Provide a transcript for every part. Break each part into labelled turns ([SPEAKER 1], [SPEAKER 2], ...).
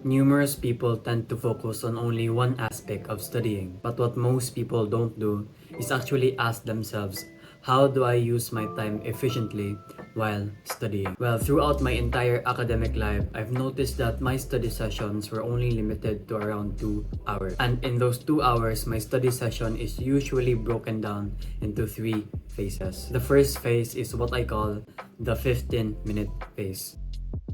[SPEAKER 1] Numerous people tend to focus on only one aspect of studying, but what most people don't do is actually ask themselves, how do I use my time efficiently while studying? Well, throughout my entire academic life, I've noticed that my study sessions were only limited to around 2 hours. And in those 2 hours, my study session is usually broken down into 3 phases. The first phase is what I call the 15-minute phase.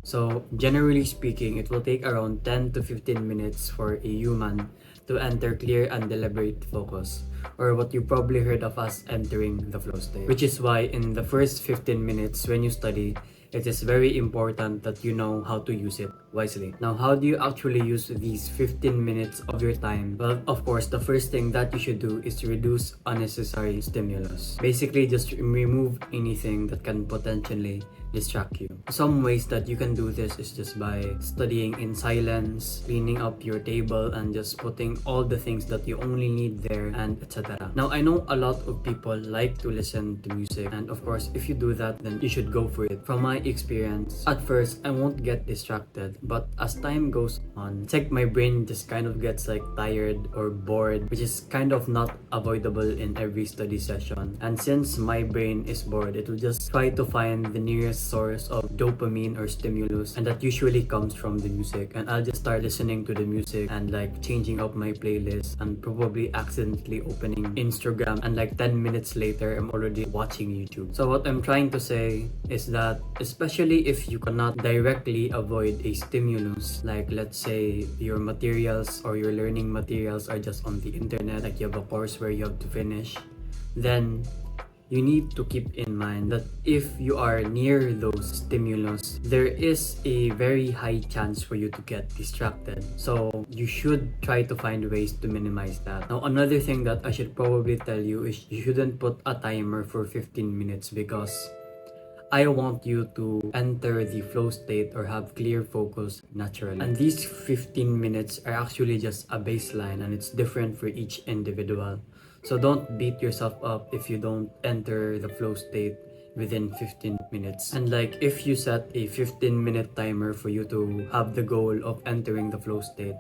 [SPEAKER 1] So generally speaking, it will take around 10 to 15 minutes for a human to enter clear and deliberate focus, or what you probably heard of us entering the flow state. Which is why in the first 15 minutes when you study, it is very important that you know how to use it wisely. Now, how do you actually use these 15 minutes of your time? Well, of course, the first thing that you should do is to reduce unnecessary stimulus. Basically, just remove anything that can potentially distract you. Some ways that you can do this is just by studying in silence, cleaning up your table, and just putting all the things that you only need there, and etc. Now, I know a lot of people like to listen to music, and of course, if you do that, then you should go for it. From my experience, at first, I won't get distracted, but as time goes on, it's like my brain just kind of gets like tired or bored, which is kind of not avoidable in every study session. And since my brain is bored, it will just try to find the nearest source of dopamine or stimulus, and that usually comes from the music. And I'll just start listening to the music and like changing up my playlist, and probably accidentally opening Instagram, and like 10 minutes later I'm already watching YouTube. So what I'm trying to say is that, especially if you cannot directly avoid a stimulus, like let's say your materials or your learning materials are just on the internet, like you have a course where you have to finish, then you need to keep in mind that if you are near those stimulus, there is a very high chance for you to get distracted. So you should try to find ways to minimize that. Now, another thing that I should probably tell you is you shouldn't put a timer for 15 minutes, because I want you to enter the flow state or have clear focus naturally. And these 15 minutes are actually just a baseline, and it's different for each individual. So don't beat yourself up if you don't enter the flow state within 15 minutes. And like if you set a 15-minute timer for you to have the goal of entering the flow state,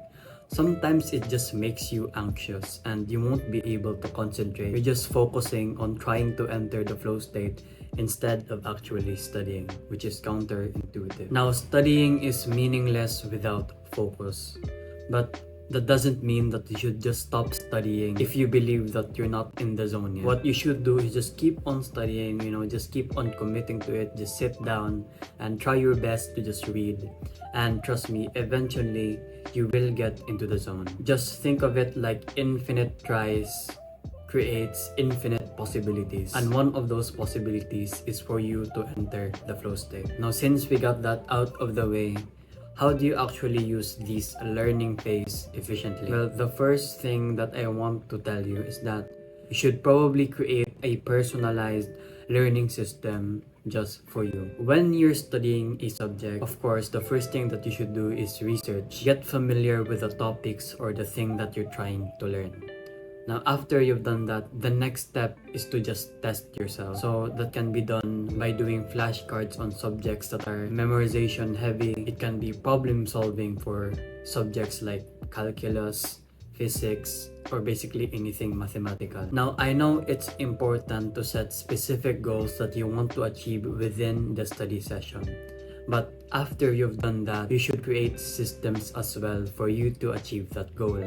[SPEAKER 1] sometimes it just makes you anxious and you won't be able to concentrate. You're just focusing on trying to enter the flow state instead of actually studying, which is counterintuitive. Now, studying is meaningless without focus, but that doesn't mean that you should just stop studying if you believe that you're not in the zone yet. What you should do is just keep on studying, just keep on committing to it. Just sit down and try your best to just read. And trust me, eventually you will get into the zone. Just think of it like infinite tries creates infinite possibilities, and one of those possibilities is for you to enter the flow state. Now, since we got that out of the way, how do you actually use this learning phase efficiently? Well, the first thing that I want to tell you is that you should probably create a personalized learning system just for you. When you're studying a subject, of course, the first thing that you should do is research. Get familiar with the topics or the thing that you're trying to learn. Now, after you've done that, the next step is to just test yourself. So that can be done by doing flashcards on subjects that are memorization heavy. It can be problem solving for subjects like calculus, physics, or basically anything mathematical. Now, I know it's important to set specific goals that you want to achieve within the study session. But after you've done that, you should create systems as well for you to achieve that goal.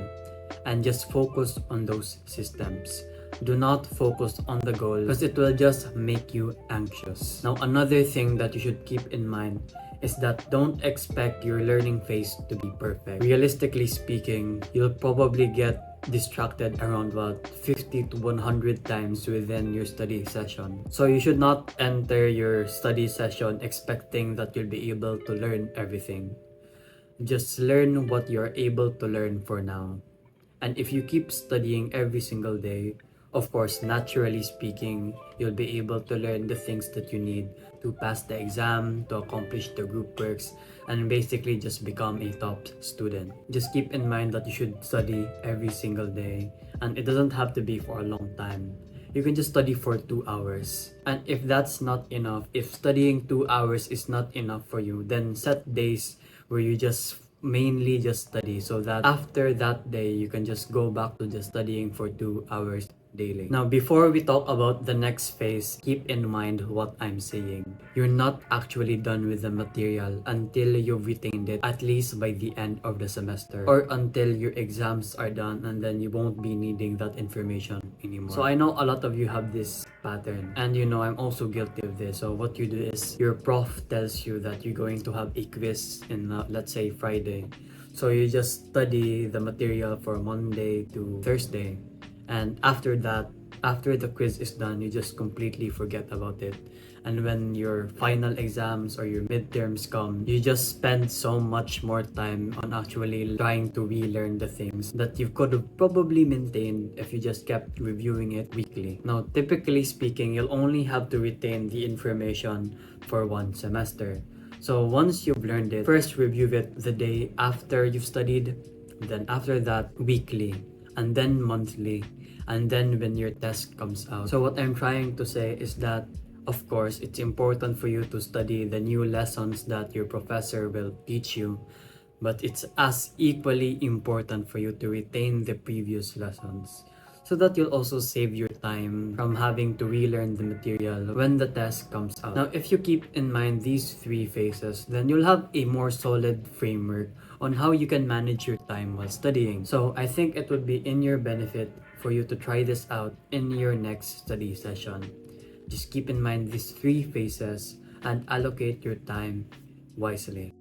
[SPEAKER 1] And just focus on those systems. Do not focus on the goal, because it will just make you anxious. Now, another thing that you should keep in mind is that don't expect your learning phase to be perfect. Realistically speaking, you'll probably get distracted around 50 to 100 times within your study session. So you should not enter your study session expecting that you'll be able to learn everything. Just learn what you're able to learn for now. And if you keep studying every single day, of course, naturally speaking, you'll be able to learn the things that you need to pass the exam, to accomplish the group works, and basically just become a top student. Just keep in mind that you should study every single day, and it doesn't have to be for a long time. You can just study for 2 hours. And if that's not enough, if studying 2 hours is not enough for you, then set days where you just mainly just study, so that after that day you can just go back to just studying for 2 hours daily. Now, before we talk about the next phase, keep in mind what I'm saying. You're not actually done with the material until you've retained it, at least by the end of the semester, or until your exams are done, and then you won't be needing that information anymore. So I know a lot of you have this pattern, and I'm also guilty of this. So what you do is, your prof tells you that you're going to have a quiz in let's say Friday, so you just study the material for Monday to Thursday, and after that, after the quiz is done, you just completely forget about it. And when your final exams or your midterms come, you just spend so much more time on actually trying to relearn the things that you could have probably maintained if you just kept reviewing it weekly. Now, typically speaking, you'll only have to retain the information for one semester. So once you've learned it, first review it the day after you've studied, then after that, weekly, and then monthly, and then when your test comes out. So what I'm trying to say is that, of course, it's important for you to study the new lessons that your professor will teach you, but it's as equally important for you to retain the previous lessons, so that you'll also save your time from having to relearn the material when the test comes out. Now, if you keep in mind these three phases, then you'll have a more solid framework on how you can manage your time while studying. So I think it would be in your benefit for you to try this out in your next study session. Just keep in mind these three phases and allocate your time wisely.